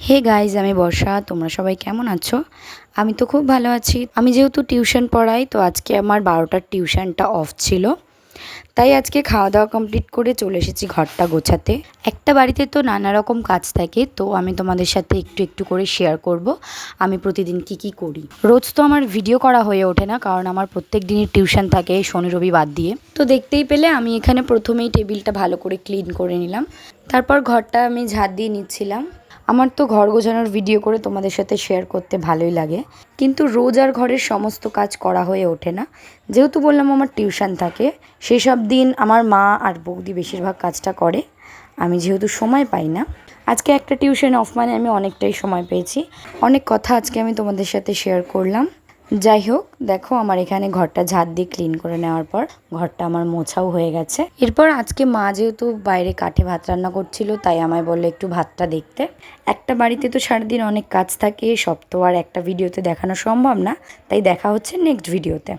Hey guys, আমি বর্ষা। তোমরা সবাই কেমন আছো? আমি তো খুব ভালো আছি। আমি যেহেতু টিউশন পড়াই, তো আজকে আমার 12টার টিউশনটা অফ ছিল, তাই আজকে খাওয়া দাওয়া কমপ্লিট করে চলে এসেছি ঘরটা গোছাতে। একটা বাড়িতে তো নানা রকম কাজ থাকে, তো আমি তোমাদের সাথে একটু একটু করে শেয়ার করব আমি প্রতিদিন কি কি করি। রোজ তো আমার ভিডিও করা হয়ে ওঠে না, কারণ আমার প্রত্যেক দিনই টিউশন থাকে, শনি রবি বাদ দিয়ে। তো দেখতেই পেলে আমি এখানে প্রথমেই টেবিলটা ভালো করে ক্লিন করে নিলাম। তারপর ঘরটা আমি ঝাড় দিয়ে নিচ্ছিলাম। আমার তো ঘর গোছানোর ভিডিও করে তোমাদের সাথে শেয়ার করতে ভালোই লাগে, কিন্তু রোজ আর ঘরের সমস্ত কাজ করা হয়ে ওঠে না। যেহেতু বললাম আমার টিউশন থাকে, সেসব দিন আমার মা আর বৌদি বেশিরভাগ কাজটা করে, আমি যেহেতু সময় পাই না। আজকে একটা টিউশন অফ মানে আমি অনেকটাই সময় পেয়েছি। অনেক কথা আজকে আমি তোমাদের সাথে শেয়ার করলাম। যাই হোক, দেখো আমার এখানে ঘরটা ঝাড় দিয়ে ক্লিন করে নেওয়ার পর ঘরটা আমার মোছাও হয়ে গেছে। এরপর আজকে মা যেহেতু বাইরে কাঠে ভাত রান্না করছিল, তাই আমায় বললো একটু ভাতটা দেখতে। একটা বাড়িতে তো সারাদিন অনেক কাজ থাকে, সব তো আর একটা ভিডিওতে দেখানো সম্ভব না, তাই দেখা হচ্ছে নেক্সট ভিডিওতে।